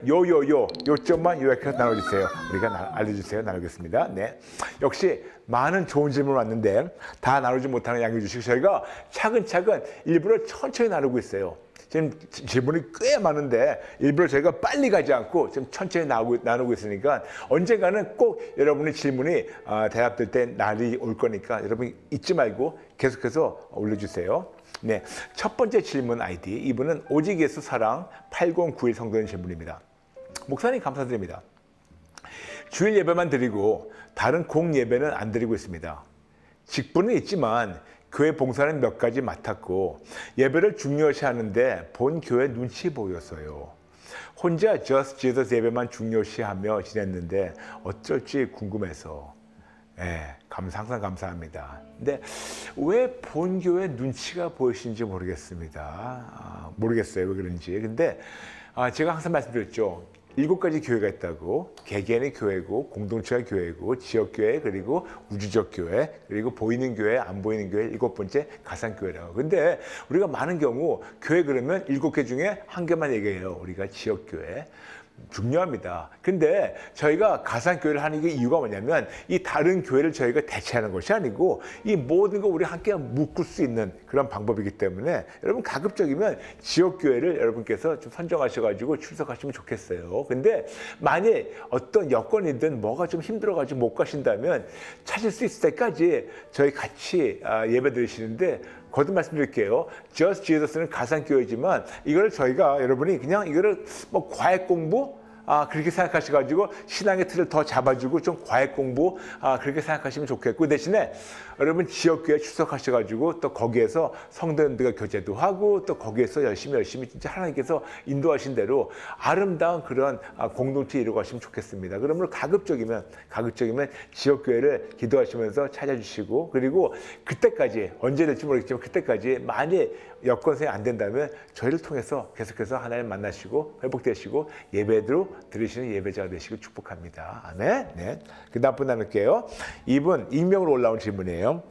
요점만 요약해서 나눠주세요. 우리가 알려주세요. 나누겠습니다. 네. 역시 많은 좋은 질문 왔는데 다 나누지 못하는 양해 주시고 저희가 차근차근 일부러 천천히 나누고 있어요. 지금 질문이 꽤 많은데 일부러 저희가 빨리 가지 않고 지금 천천히 나누고 있으니까 언젠가는 꼭 여러분의 질문이 대답될 때 날이 올 거니까 여러분 잊지 말고 계속해서 올려주세요. 네, 첫 번째 질문 아이디 이분은 오직 예수 사랑 8091 성도님 질문입니다. 목사님 감사드립니다. 주일 예배만 드리고 다른 공 예배는 안 드리고 있습니다. 직분은 있지만 교회 봉사는 몇 가지 맡았고 예배를 중요시하는데 본 교회 눈치 보였어요. 혼자 Just Jesus 예배만 중요시하며 지냈는데 어쩔지 궁금해서 항상 감사합니다. 근데 왜 본 교회 눈치가 보이신지 모르겠습니다. 모르겠어요 왜 그런지. 근데 제가 항상 말씀드렸죠. 7가지 교회가 있다고. 개개인의 교회고 공동체의 교회고 지역교회 그리고 우주적 교회 그리고 보이는 교회 안 보이는 교회 7번째 가상교회라고. 근데 우리가 많은 경우 교회 그러면 7개 중에 1개만 얘기해요. 우리가 지역교회. 중요합니다. 근데 저희가 가상교회를 하는 게 이유가 뭐냐면 이 다른 교회를 저희가 대체하는 것이 아니고 이 모든 거 우리 함께 묶을 수 있는 그런 방법이기 때문에 여러분 가급적이면 지역교회를 여러분께서 좀 선정하셔가지고 출석하시면 좋겠어요. 근데 만약 어떤 여건이든 뭐가 좀 힘들어가지고 못 가신다면 찾을 수 있을 때까지 저희 같이 예배 드리시는데 거듭 말씀드릴게요. Just Jesus는 가상교회지만 이걸 저희가 여러분이 그냥 이거를 뭐 과외 공부 그렇게 생각하셔가지고 신앙의 틀을 더 잡아주고 좀 과외 공부 그렇게 생각하시면 좋겠고 대신에 여러분 지역교회 출석하셔가지고 또 거기에서 성도님들과 교제도 하고 또 거기에서 열심히 진짜 하나님께서 인도하신 대로 아름다운 그런 공동체 이루어가시면 좋겠습니다. 그러므로 가급적이면 지역교회를 기도하시면서 찾아주시고 그리고 그때까지 언제 될지 모르겠지만 그때까지 만약 여건상이 안 된다면 저희를 통해서 계속해서 하나님 만나시고 회복되시고 예배로 들으시는 예배자가 되시길 축복합니다. 아멘. 네. 그 다음 분 나눌게요. 이분 익명으로 올라온 질문이에요.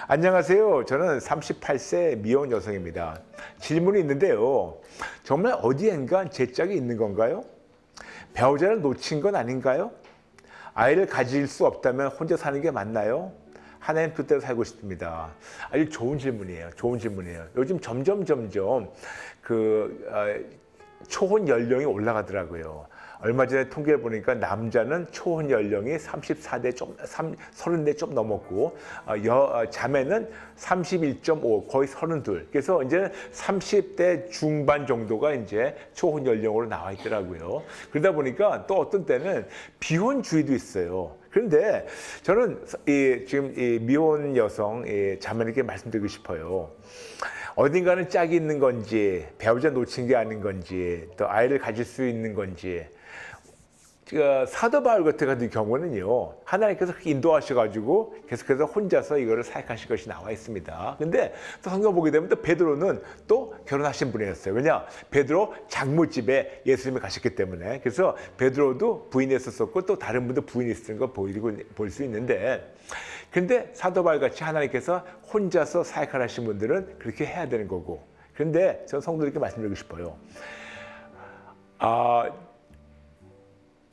안녕하세요. 저는 38세 미혼 여성입니다. 질문이 있는데요. 정말 어디엔가 제 짝이 있는 건가요? 배우자를 놓친 건 아닌가요? 아이를 가질 수 없다면 혼자 사는 게 맞나요? 하나님 뜻대로 살고 싶습니다. 아주 좋은 질문이에요. 요즘 점점 초혼 연령이 올라가더라고요. 얼마 전에 통계를 보니까 남자는 초혼 연령이 30대 좀 넘었고 자매는 31.5 거의 32. 그래서 이제 30대 중반 정도가 이제 초혼 연령으로 나와 있더라고요. 그러다 보니까 또 어떤 때는 비혼주의도 있어요. 그런데 저는 지금 미혼 여성 자매에게 말씀드리고 싶어요. 어딘가는 짝이 있는 건지 배우자 놓친 게 아닌 건지 또 아이를 가질 수 있는 건지 사도 바울 같은 경우는요 하나님께서 인도하셔가지고 계속해서 혼자서 이거를 사역하실 것이 나와 있습니다. 근데 또 성경 보게 되면 또 베드로는 또 결혼하신 분이었어요. 왜냐? 베드로 장모집에 예수님이 가셨기 때문에. 그래서 베드로도 부인이 있었었고 또 다른 분도 부인이 있었던 걸 볼 수 있는데 근데 사도 바울 같이 하나님께서 혼자서 사역을 하신 분들은 그렇게 해야 되는 거고. 그런데 저는 성도들께 말씀드리고 싶어요.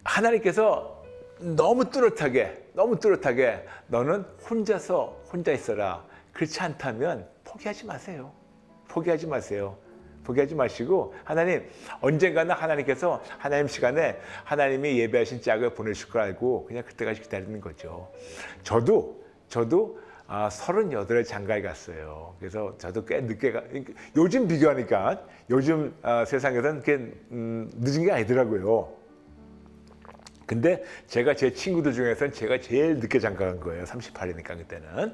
하나님께서 너무 뚜렷하게 너는 혼자 있어라. 그렇지 않다면 포기하지 마세요. 포기하지 마시고 하나님 언젠가는 하나님께서 하나님 시간에 하나님이 예배하신 짝을 보내실 걸 알고 그냥 그때까지 기다리는 거죠. 저도 38에 장가에 갔어요. 그래서 저도 꽤 늦게 요즘 비교하니까 요즘 세상에서는 그게 늦은 게 아니더라고요. 근데 제가 제 친구들 중에서는 제가 제일 늦게 장가간 거예요. 38이니까 그때는.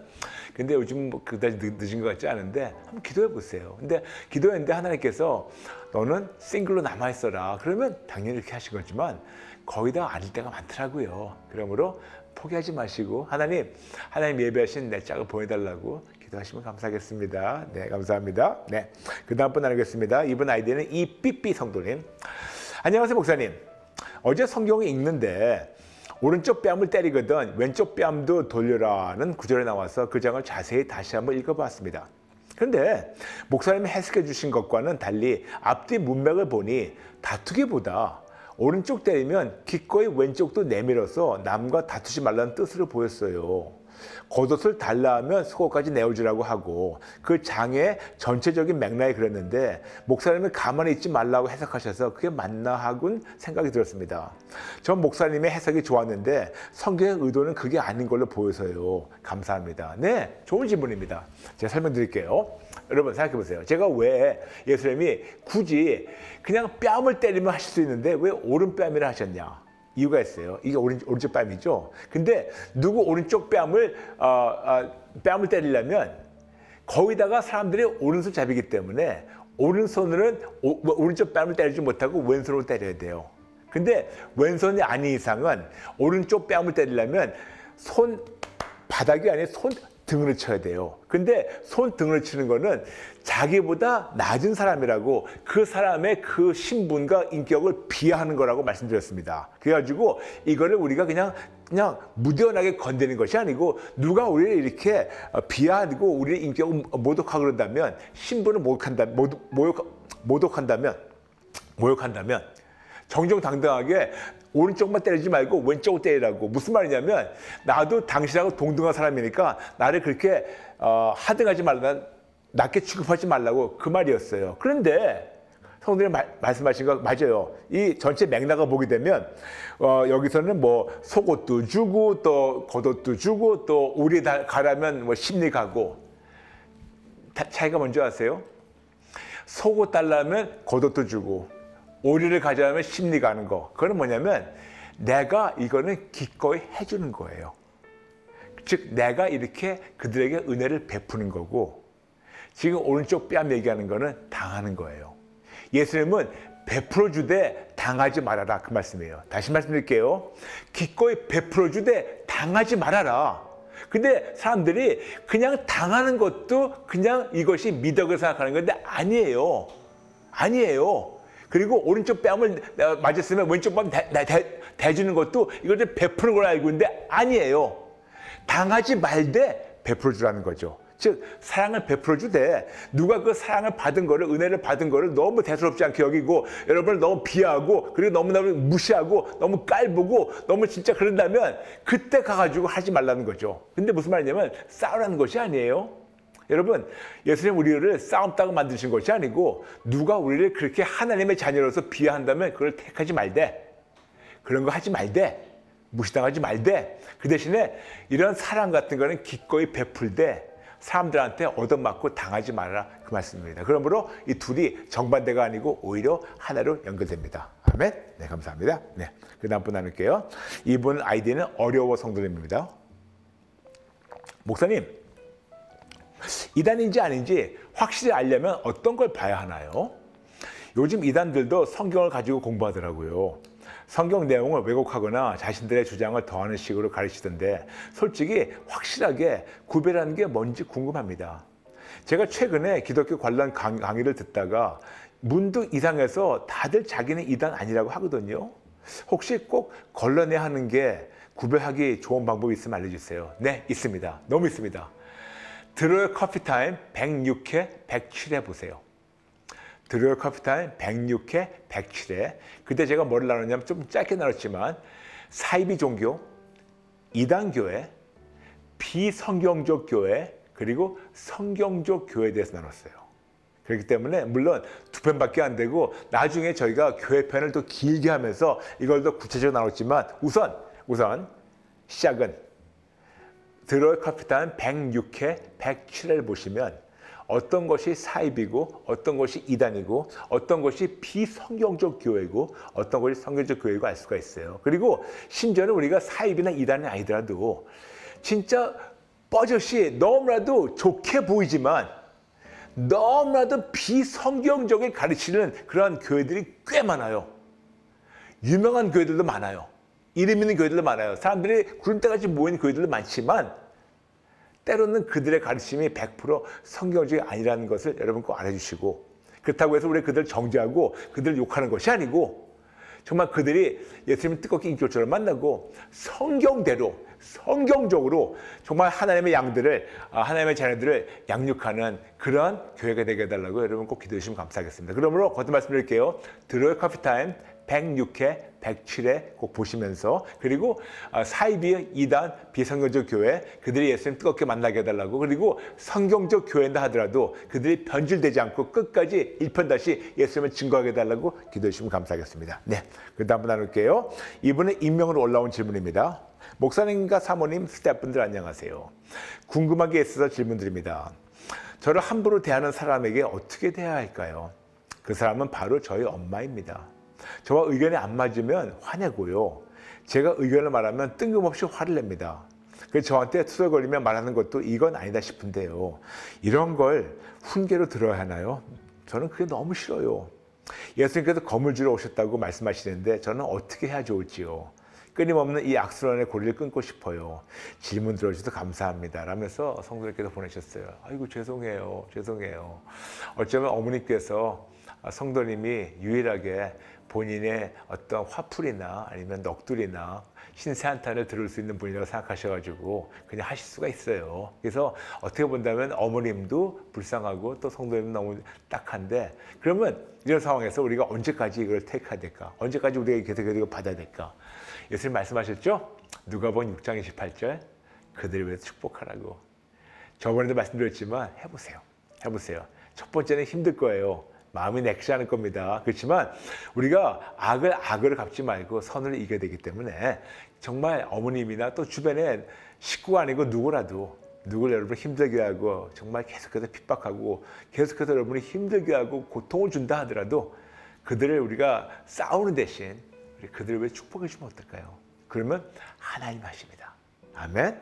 근데 요즘 뭐 그다지 늦은 것 같지 않은데 한번 기도해 보세요. 근데 기도했는데 하나님께서 너는 싱글로 남아있어라. 그러면 당연히 이렇게 하신 거지만 거의 다 아닐 때가 많더라고요. 그러므로 포기하지 마시고 하나님 예배하신 내 짝을 보내달라고 기도하시면 감사하겠습니다. 네, 감사합니다. 네, 그 다음 분 나누겠습니다. 이분 아이디는 이삐삐 성도님. 안녕하세요 목사님. 어제 성경에 읽는데 오른쪽 뺨을 때리거든 왼쪽 뺨도 돌려라는 구절이 나와서 그 장을 자세히 다시 한번 읽어봤습니다. 그런데 목사님이 해석해 주신 것과는 달리 앞뒤 문맥을 보니 다투기보다 오른쪽 때리면 기꺼이 왼쪽도 내밀어서 남과 다투지 말라는 뜻으로 보였어요. 겉옷을 달라 하면 속옷까지 내어주라고 하고 그 장의 전체적인 맥락이 그랬는데 목사님은 가만히 있지 말라고 해석하셔서 그게 맞나 하군 생각이 들었습니다. 전 목사님의 해석이 좋았는데 성경의 의도는 그게 아닌 걸로 보여서요. 감사합니다. 네, 좋은 질문입니다. 제가 설명드릴게요. 여러분 생각해 보세요. 제가 왜 예수님이 굳이 그냥 뺨을 때리면 하실 수 있는데 왜 오른뺨이라 하셨냐? 이유가 있어요. 이게 오른쪽 뺨이죠. 근데 누구 오른쪽 뺨을 때리려면 거기다가 사람들이 오른손잡이기 때문에 오른손으로는 오른쪽 뺨을 때리지 못하고 왼손으로 때려야 돼요. 근데 왼손이 아닌 이상은 오른쪽 뺨을 때리려면 손 바닥이 아니라 손 등을 쳐야 돼요. 근데 손 등을 치는 거는 자기보다 낮은 사람이라고 그 사람의 그 신분과 인격을 비하하는 거라고 말씀드렸습니다. 그래가지고 이거를 우리가 그냥 무뎌나게 건드리는 것이 아니고 누가 우리를 이렇게 비하하고 우리의 인격을 모독하고 그런다면 신분을 모욕한다면 정정당당하게 오른쪽만 때리지 말고 왼쪽을 때리라고. 무슨 말이냐면 나도 당신하고 동등한 사람이니까 나를 그렇게 하등하지 말라, 낮게 취급하지 말라고 그 말이었어요. 그런데 성도님 말씀하신 거 맞아요. 이 전체 맥락을 보게 되면 여기서는 뭐 속옷도 주고 또 겉옷도 주고 또 우리 가라면 뭐 심리 가고 차이가 뭔지 아세요? 속옷 달라면 겉옷도 주고 오리를 가져가면 심리 가는 거. 그건 뭐냐면 내가 이거는 기꺼이 해주는 거예요. 즉 내가 이렇게 그들에게 은혜를 베푸는 거고 지금 오른쪽 뺨 얘기하는 거는 당하는 거예요. 예수님은 베풀어 주되 당하지 말아라 그 말씀이에요. 다시 말씀드릴게요. 기꺼이 베풀어 주되 당하지 말아라. 근데 사람들이 그냥 당하는 것도 그냥 이것이 미덕을 생각하는 건데 아니에요. 그리고 오른쪽 뺨을 맞았으면 왼쪽 뺨 대주는 것도 이것을 베푸는 걸 알고 있는데 아니에요. 당하지 말되 베풀어 주라는 거죠. 즉 사랑을 베풀어 주되 누가 그 사랑을 받은 거를 은혜를 받은 거를 너무 대수롭지 않게 여기고 여러분을 너무 비하하고 그리고 너무너무 무시하고 너무 깔보고 너무 진짜 그런다면 그때 가가지고 하지 말라는 거죠. 근데 무슨 말이냐면 싸우라는 것이 아니에요. 여러분 예수님 우리를 싸움다고 만드신 것이 아니고 누가 우리를 그렇게 하나님의 자녀로서 비하한다면 그걸 택하지 말되 그런 거 하지 말되 무시당하지 말되 그 대신에 이런 사랑 같은 거는 기꺼이 베풀되 사람들한테 얻어맞고 당하지 말아라 그 말씀입니다. 그러므로 이 둘이 정반대가 아니고 오히려 하나로 연결됩니다. 아멘. 네, 감사합니다. 네, 그 다음 분 나눌게요. 이분 아이디는 어려워 성도님입니다. 목사님, 이단인지 아닌지 확실히 알려면 어떤 걸 봐야 하나요? 요즘 이단들도 성경을 가지고 공부하더라고요. 성경 내용을 왜곡하거나 자신들의 주장을 더하는 식으로 가르치던데 솔직히 확실하게 구별하는 게 뭔지 궁금합니다. 제가 최근에 기독교 관련 강의를 듣다가 문득 이상해서 다들 자기는 이단 아니라고 하거든요. 혹시 꼭 걸러내야 하는 게 구별하기 좋은 방법이 있으면 알려주세요. 네, 있습니다. 너무 있습니다. 드로의 커피타임 106회 107회 보세요. 드로의 커피타임 106회 107회. 그때 제가 뭐를 나눴냐면 좀 짧게 나눴지만 사이비 종교, 이단교회, 비성경적 교회 그리고 성경적 교회에 대해서 나눴어요. 그렇기 때문에 물론 두 편밖에 안 되고 나중에 저희가 교회 편을 더 길게 하면서 이걸 더 구체적으로 나눴지만 우선 시작은 드로의 커피타임 106회 107회를 보시면 어떤 것이 사입이고 어떤 것이 이단이고 어떤 것이 비성경적 교회고 어떤 것이 성경적 교회고 알 수가 있어요. 그리고 심지어는 우리가 사입이나 이단이 아니더라도 진짜 버젓이 너무나도 좋게 보이지만 너무나도 비성경적인 가르치는 그러한 교회들이 꽤 많아요. 유명한 교회들도 많아요. 이름 있는 교회들도 많아요. 사람들이 구름대같이 모이는 교회들도 많지만 때로는 그들의 가르침이 100% 성경적이 아니라는 것을 여러분 꼭 알아주시고 그렇다고 해서 우리 그들을 정죄하고 그들을 욕하는 것이 아니고 정말 그들이 예수님을 뜨겁게 인격적으로 만나고 성경대로 성경적으로 정말 하나님의 양들을 하나님의 자녀들을 양육하는 그런 교회가 되게 해달라고 여러분 꼭 기도해 주시면 감사하겠습니다. 그러므로 거듭 말씀드릴게요. 드로의 커피타임 106회, 107회 꼭 보시면서 그리고 사이비 이단 비성경적 교회 그들이 예수님 뜨겁게 만나게 해달라고 그리고 성경적 교회다 하더라도 그들이 변질되지 않고 끝까지 일편다시 예수님을 증거하게 해달라고 기도해 주시면 감사하겠습니다. 네, 그 다음 나눌게요. 이번에 익명으로 올라온 질문입니다. 목사님과 사모님, 스태프분들 안녕하세요. 궁금한 게 있어서 질문드립니다. 저를 함부로 대하는 사람에게 어떻게 대해야 할까요? 그 사람은 바로 저희 엄마입니다. 저와 의견이 안 맞으면 화내고요. 제가 의견을 말하면 뜬금없이 화를 냅니다. 그래서 저한테 투덜거리며 말하는 것도 이건 아니다 싶은데요. 이런 걸 훈계로 들어야 하나요? 저는 그게 너무 싫어요. 예수님께서 검을 주러 오셨다고 말씀하시는데 저는 어떻게 해야 좋을지요? 끊임없는 이 악순환의 고리를 끊고 싶어요. 질문 들어주셔서 감사합니다. 라면서 성도님께서 보내셨어요. 아이고 죄송해요. 어쩌면 어머니께서 성도님이 유일하게 본인의 어떤 화풀이나 아니면 넋두리나 신세 한탄을 들을 수 있는 분이라고 생각하셔가지고 그냥 하실 수가 있어요. 그래서 어떻게 본다면 어머님도 불쌍하고 또 성도님도 너무 딱한데 그러면 이런 상황에서 우리가 언제까지 이걸 택해야 될까? 언제까지 우리가 계속 이거 받아야 될까? 예수님 말씀하셨죠? 누가복음 6장 28절 그들을 위해서 축복하라고. 저번에도 말씀드렸지만 해보세요. 첫 번째는 힘들 거예요. 마음이 nek시하는 겁니다. 그렇지만 우리가 악을 갚지 말고 선을 이겨야 되기 때문에 정말 어머님이나 또 주변에 식구가 아니고 누구를 여러분 힘들게 하고 정말 계속해서 핍박하고 계속해서 여러분이 힘들게 하고 고통을 준다 하더라도 그들을 우리가 싸우는 대신 그들을 왜 축복해 주면 어떨까요? 그러면 하나님 하십니다. 아멘.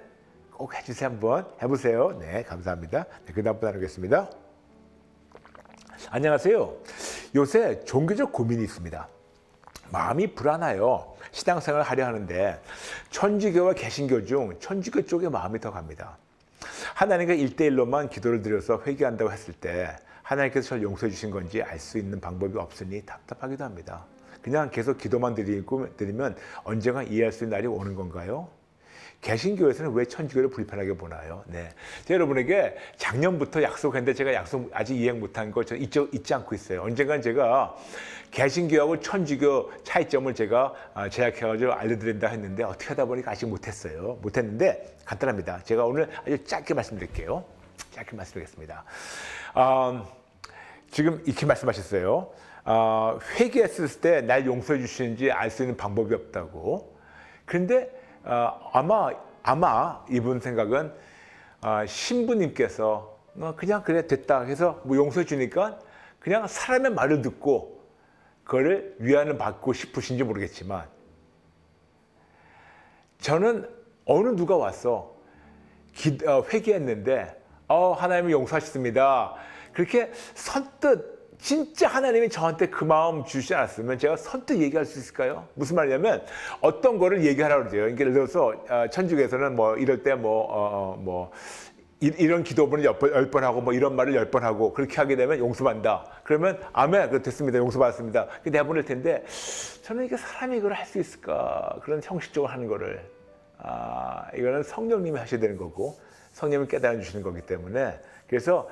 꼭 해주세요. 한번 해보세요. 네, 감사합니다. 네, 그 다음부터 나누겠습니다. 안녕하세요. 요새 종교적 고민이 있습니다. 마음이 불안해요. 신앙생활을 하려 하는데 천주교와 개신교 중 천주교 쪽에 마음이 더 갑니다. 하나님과 1대1로만 기도를 드려서 회개한다고 했을 때 하나님께서 저를 용서해 주신 건지 알 수 있는 방법이 없으니 답답하기도 합니다. 그냥 계속 기도만 드리면 언젠가 이해할 수 있는 날이 오는 건가요? 개신교에서는 왜 천주교를 불편하게 보나요? 네, 제가 여러분에게 작년부터 약속했는데 제가 약속 아직 이행 못한 거 잊지 않고 있어요. 언젠간 제가 개신교하고 천주교 차이점을 제가 제약해가지고 알려드린다 했는데 어떻게 하다 보니까 아직 못했는데 간단합니다. 제가 오늘 아주 짧게 말씀드릴게요. 짧게 말씀드리겠습니다. 지금 이렇게 말씀하셨어요. 회개했을 때 날 용서해 주시는지 알 수 있는 방법이 없다고. 그런데 아마 이분 생각은 신부님께서 그냥 그래 됐다 해서 뭐 용서해 주니까 그냥 사람의 말을 듣고 그거를 위안을 받고 싶으신지 모르겠지만 저는 어느 누가 와서 회개했는데 하나님이 용서하셨습니다. 그렇게 선뜻 진짜 하나님이 저한테 그 마음 주시지 않았으면 제가 선뜻 얘기할 수 있을까요? 무슨 말이냐면 어떤 거를 얘기하라고 그래요. 그러니까 예를 들어서 천주교에서는 뭐 이럴 때 이런 기도문을 10번 하고 뭐 이런 말을 10번 하고 그렇게 하게 되면 용서받는다. 그러면 아멘, 됐습니다. 용서받았습니다. 그게 내보낼 텐데 저는 이게 사람이 이걸 할 수 있을까? 그런 형식적으로 하는 거를 이거는 성령님이 하셔야 되는 거고 성령님이 깨달아 주시는 거기 때문에 그래서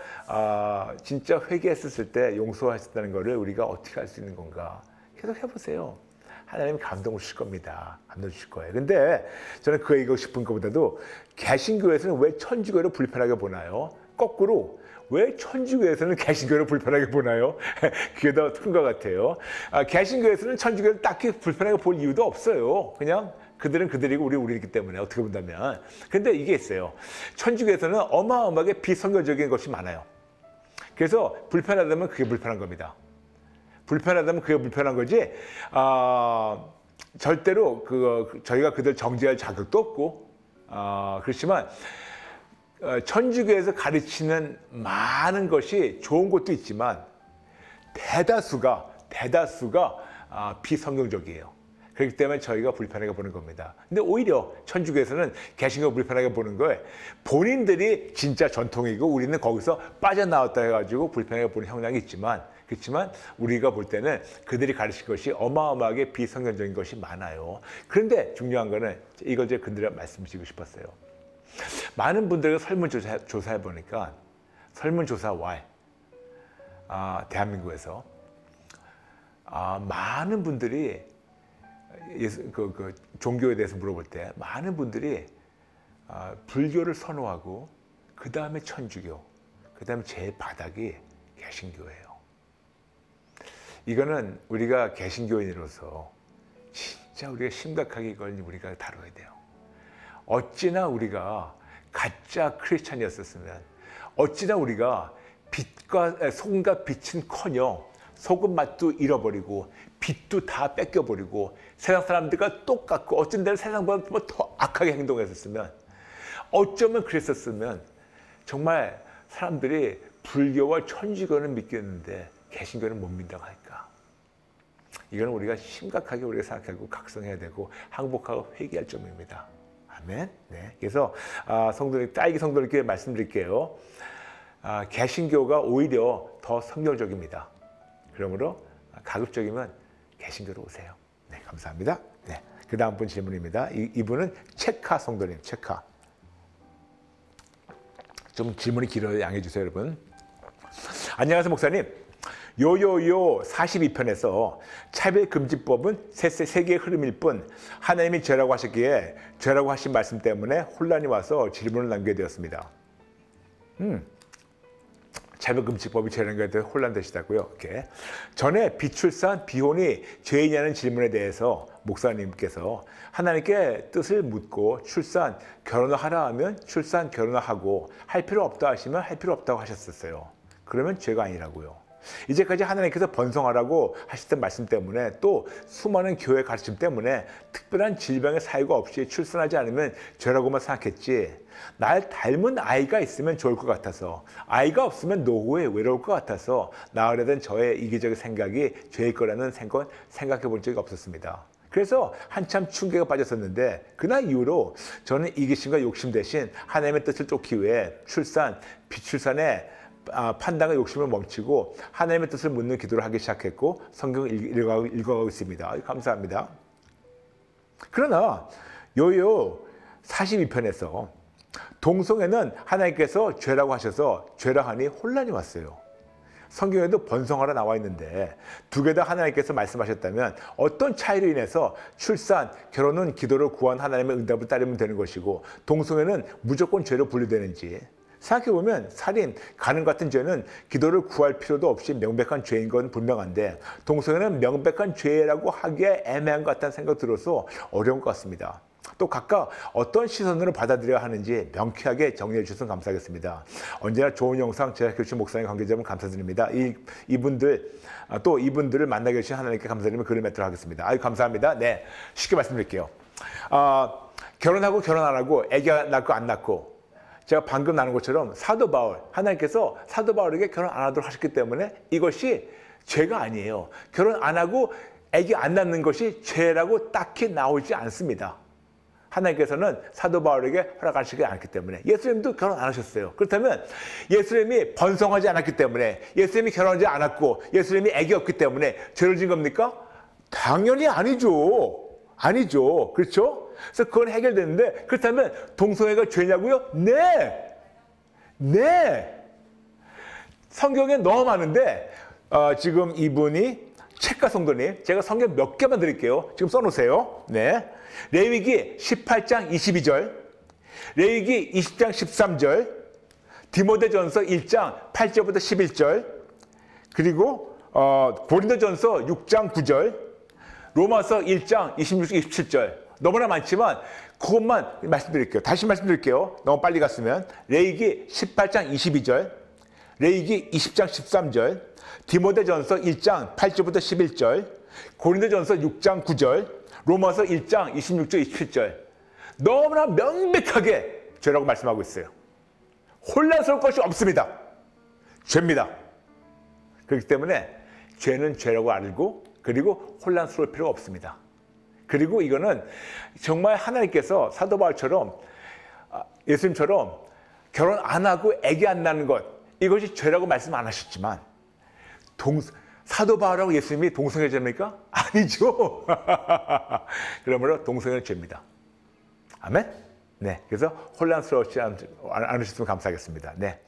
진짜 회개했을 때 용서하셨다는 거를 우리가 어떻게 할 수 있는 건가 계속 해보세요. 하나님이 감동 주실 겁니다. 감동 주실 거예요. 근데 저는 그 얘기하고 싶은 것보다도 개신교에서는 왜 천주교를 불편하게 보나요? 거꾸로 왜 천주교에서는 개신교를 불편하게 보나요? 그게 더 큰 것 같아요. 개신교에서는 천주교를 딱히 불편하게 볼 이유도 없어요. 그냥 그들은 그들이고 우리이기 때문에 어떻게 본다면. 근데 이게 있어요. 천주교에서는 어마어마하게 비성교적인 것이 많아요. 그래서 불편하다면 그게 불편한 겁니다. 불편하다면 그게 불편한 거지. 절대로 저희가 그들 정죄할 자격도 없고 그렇지만 천주교에서 가르치는 많은 것이 좋은 것도 있지만 대다수가 비성경적이에요. 그렇기 때문에 저희가 불편하게 보는 겁니다. 근데 오히려 천주교에서는 개신교 불편하게 보는 거에 본인들이 진짜 전통이고 우리는 거기서 빠져나왔다 해가지고 불편하게 보는 형량이 있지만 그렇지만 우리가 볼 때는 그들이 가르칠 것이 어마어마하게 비성경적인 것이 많아요. 그런데 중요한 거는 이걸 제가 그들에게 말씀드리고 싶었어요. 많은 분들에게 설문조사해 보니까 설문조사 Y 대한민국에서 많은 분들이 종교에 대해서 물어볼 때 많은 분들이 불교를 선호하고 그 다음에 천주교, 그 다음에 제일 바닥이 개신교예요. 이거는 우리가 개신교인으로서 진짜 우리가 심각하게 이걸 우리가 다뤄야 돼요. 어찌나 우리가 가짜 크리스찬이었었으면, 어찌나 우리가 소금과 빛은커녕 소금 맛도 잃어버리고 빛도 다 뺏겨버리고 세상 사람들과 똑같고 어쩐 데는 세상보다 더 악하게 행동했었으면, 어쩌면 그랬었으면 정말 사람들이 불교와 천주교는 믿겠는데 개신교는 못 믿는다고 할까. 이거는 우리가 심각하게 우리가 생각하고 각성해야 되고 항복하고 회개할 점입니다. 아멘. 네. 그래서 딸기 성도님께 말씀드릴게요. 개신교가 오히려 더 성경적입니다. 그러므로 가급적이면 개신교로 오세요. 네, 감사합니다. 네, 그 다음 분 질문입니다. 이분은 체카 성도님, 체카. 좀 질문이 길어요. 양해해 주세요, 여러분. 안녕하세요, 목사님. 요요요 42편에서 차별금지법은 세계의 흐름일 뿐 하나님이 죄라고 하셨기에 죄라고 하신 말씀 때문에 혼란이 와서 질문을 남기게 되었습니다. 차별금지법이 죄라는 것에 혼란되시다고요. 이렇게. 전에 비출산, 비혼이 죄이냐는 질문에 대해서 목사님께서 하나님께 뜻을 묻고 출산, 결혼을 하라 하면 출산, 결혼을 하고 할 필요 없다 하시면 할 필요 없다고 하셨었어요. 그러면 죄가 아니라고요. 이제까지 하나님께서 번성하라고 하셨던 말씀 때문에 또 수많은 교회 가르침 때문에 특별한 질병의 사유가 없이 출산하지 않으면 죄라고만 생각했지, 날 닮은 아이가 있으면 좋을 것 같아서, 아이가 없으면 노후에 외로울 것 같아서 나으려던 저의 이기적인 생각이 죄일 거라는 생각해 본 적이 없었습니다. 그래서 한참 충격에 빠졌었는데 그날 이후로 저는 이기심과 욕심 대신 하나님의 뜻을 쫓기 위해 비출산에 판단과 욕심을 멈추고 하나님의 뜻을 묻는 기도를 하기 시작했고 성경을 읽어가고 있습니다. 감사합니다. 그러나 요요 42편에서 동성애는 하나님께서 죄라고 하셔서 죄라 하니 혼란이 왔어요. 성경에도 번성하라 나와 있는데 두 개 다 하나님께서 말씀하셨다면 어떤 차이로 인해서 출산, 결혼은 기도로 구한 하나님의 응답을 따르면 되는 것이고 동성애는 무조건 죄로 분류되는지 생각해보면 살인, 간음 같은 죄는 기도를 구할 필요도 없이 명백한 죄인 건 분명한데 동성애는 명백한 죄라고 하기에 애매한 것 같다는 생각 들어서 어려운 것 같습니다. 또 각각 어떤 시선으로 받아들여야 하는지 명쾌하게 정리해 주셔서 감사하겠습니다. 언제나 좋은 영상 제작해 주신 목사님 관계자분 감사드립니다. 이분들을 만나게 해주신 하나님께 감사드리며 글을 맺도록 하겠습니다. 아유 감사합니다. 네, 쉽게 말씀드릴게요. 결혼하고 결혼 안 하고 애기 낳고 안 낳고 제가 방금 나눈 것처럼 사도 바울, 하나님께서 사도 바울에게 결혼 안 하도록 하셨기 때문에 이것이 죄가 아니에요. 결혼 안 하고 애기 안 낳는 것이 죄라고 딱히 나오지 않습니다. 하나님께서는 사도 바울에게 허락하시지 않았기 때문에. 예수님도 결혼 안 하셨어요. 그렇다면 예수님이 번성하지 않았기 때문에, 예수님이 결혼하지 않았고 예수님이 애기 없기 때문에 죄를 진 겁니까? 당연히 아니죠. 아니죠. 그렇죠? 그래서 그건 해결되는데, 그렇다면 동성애가 죄냐고요? 네. 네. 성경에 너무 많은데 지금 이분이 책가 성도님, 제가 성경 몇 개만 드릴게요. 지금 써놓으세요. 네. 레위기 18장 22절, 레위기 20장 13절, 디모데전서 1장 8절부터 11절, 그리고 고린도전서 6장 9절, 로마서 1장 26절 27절. 너무나 많지만 그것만 말씀드릴게요. 다시 말씀드릴게요. 너무 빨리 갔으면. 레위기 18장 22절, 레위기 20장 13절, 디모데전서 1장 8절부터 11절, 고린도전서 6장 9절, 로마서 1장 26절 27절. 너무나 명백하게 죄라고 말씀하고 있어요. 혼란스러울 것이 없습니다. 죄입니다. 그렇기 때문에 죄는 죄라고 알고 그리고 혼란스러울 필요가 없습니다. 그리고 이거는 정말 하나님께서 사도 바울처럼 예수님처럼 결혼 안 하고 아기 안 낳는 것, 이것이 죄라고 말씀 안 하셨지만 사도 바울하고 예수님이 동성애자입니까? 아니죠. 그러므로 동성애는 죄입니다. 아멘? 네. 그래서 혼란스러워하지 않으셨으면 감사하겠습니다. 네.